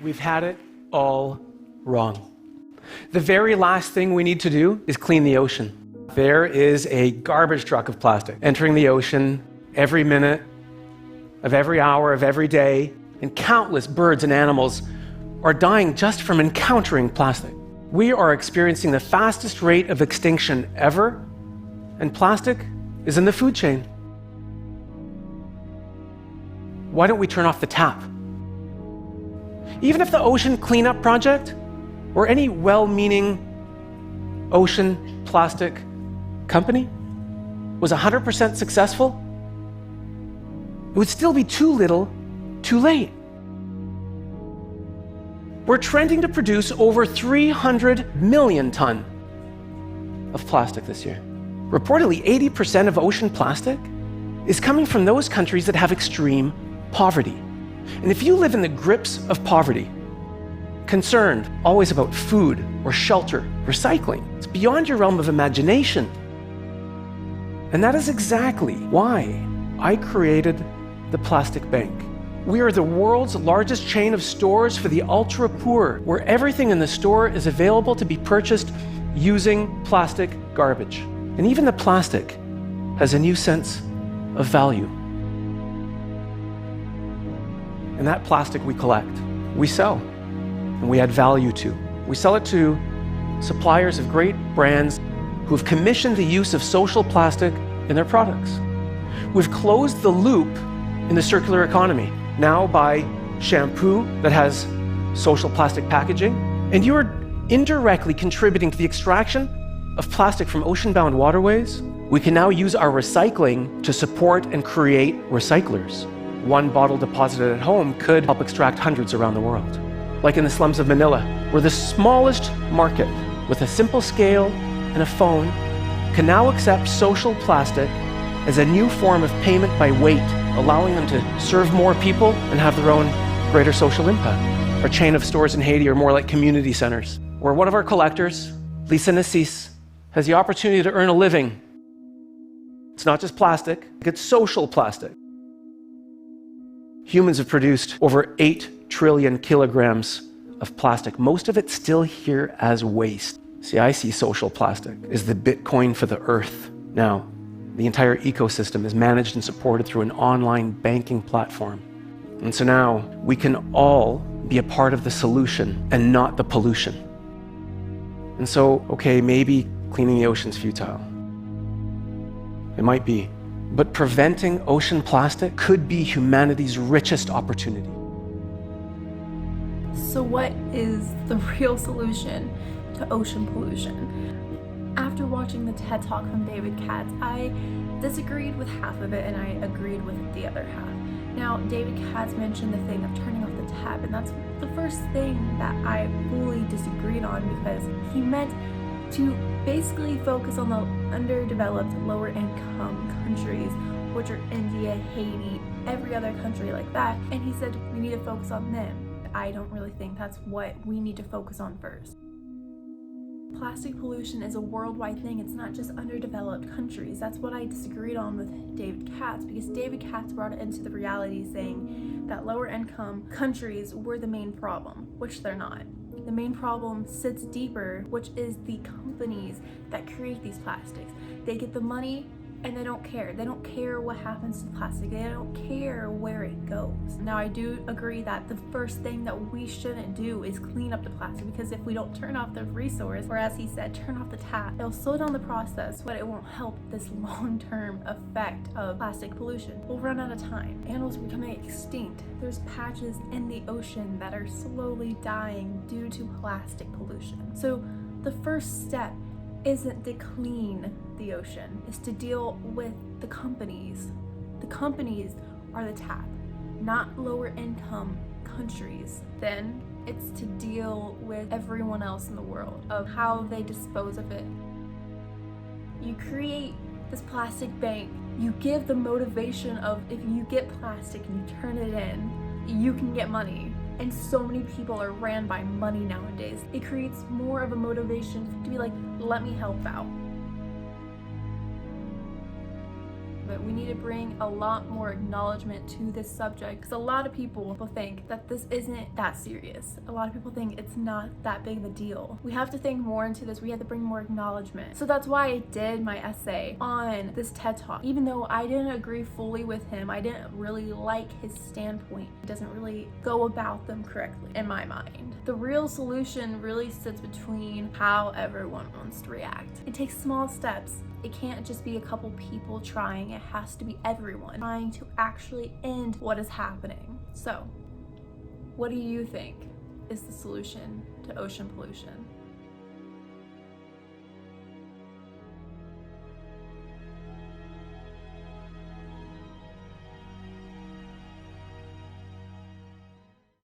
We've had it all wrong. The very last thing we need to do is clean the ocean. There is a garbage truck of plastic entering the ocean every minute of every hour of every day, and countless birds and animals are dying just from encountering plastic. We are experiencing the fastest rate of extinction ever, and plastic is in the food chain. Why don't we turn off the tap? Even if the Ocean Cleanup Project or any well-meaning ocean plastic company was 100% successful, it would still be too little, too late. We're trending to produce over 300 million tons of plastic this year. Reportedly, 80% of ocean plastic is coming from those countries that have extreme poverty. And if you live in the grips of poverty, concerned always about food or shelter, recycling, it's beyond your realm of imagination. And that is exactly why I created the Plastic Bank. We are the world's largest chain of stores for the ultra poor, where everything in the store is available to be purchased using plastic garbage. And even the plastic has a new sense of value. And that plastic we collect, we sell, and we add value to. We sell it to suppliers of great brands who have commissioned the use of social plastic in their products. We've closed the loop in the circular economy, now by shampoo that has social plastic packaging, and you are indirectly contributing to the extraction of plastic from ocean-bound waterways. We can now use our recycling to support and create recyclers. One bottle deposited at home could help extract hundreds around the world. Like in the slums of Manila, where the smallest market with a simple scale and a phone can now accept social plastic as a new form of payment by weight, allowing them to serve more people and have their own greater social impact. Our chain of stores in Haiti are more like community centers, where one of our collectors, Lisa Nassis, has the opportunity to earn a living. It's not just plastic, it's social plastic. Humans have produced over 8 trillion kilograms of plastic, most of it still here as waste. See, I see social plastic as the Bitcoin for the earth. Now, the entire ecosystem is managed and supported through an online banking platform. And so now we can all be a part of the solution and not the pollution. And so, okay, maybe cleaning the ocean's futile. It might be. But preventing ocean plastic could be humanity's richest opportunity. So what is the real solution to ocean pollution? After watching the TED Talk from David Katz, I disagreed with half of it and I agreed with the other half. Now, David Katz mentioned the thing of turning off the tap, and that's the first thing that I fully disagreed on, because he meant to basically focus on the underdeveloped, lower income countries, which are India, Haiti, every other country like that. And he said we need to focus on them. I don't really think that's what we need to focus on first. Plastic pollution is a worldwide thing. It's not just underdeveloped countries. That's what I disagreed on with David Katz, because David Katz brought it into the reality saying that lower income countries were the main problem, which they're not. The main problem sits deeper, which is the companies that create these plastics. They get the money and they don't care. They don't care what happens to the plastic. They don't care where it goes. Now, I do agree that the first thing that we shouldn't do is clean up the plastic, because if we don't turn off the resource, or as he said, turn off the tap, it'll slow down the process, but it won't help this long-term effect of plastic pollution. We'll run out of time. Animals are becoming extinct. There's patches in the ocean that are slowly dying due to plastic pollution. So the first step isn't to clean the ocean, it's to deal with the companies. The companies are the tap, not lower income countries. Then it's to deal with everyone else in the world, of how they dispose of it. You create this plastic bank, you give the motivation of, if you get plastic and you turn it in, you can get money. And so many people are ran by money nowadays. It creates more of a motivation to be like, let me help out. But we need to bring a lot more acknowledgement to this subject, because a lot of people think that this isn't that serious. A lot of people think it's not that big of a deal. We have to think more into this. We have to bring more acknowledgement. So that's why I did my essay on this TED Talk. Even though I didn't agree fully with him, I didn't really like his standpoint. He doesn't really go about them correctly in my mind. The real solution really sits between how everyone wants to react. It takes small steps. It can't just be a couple people trying. It has to be everyone trying to actually end what is happening. So, what do you think is the solution to ocean pollution?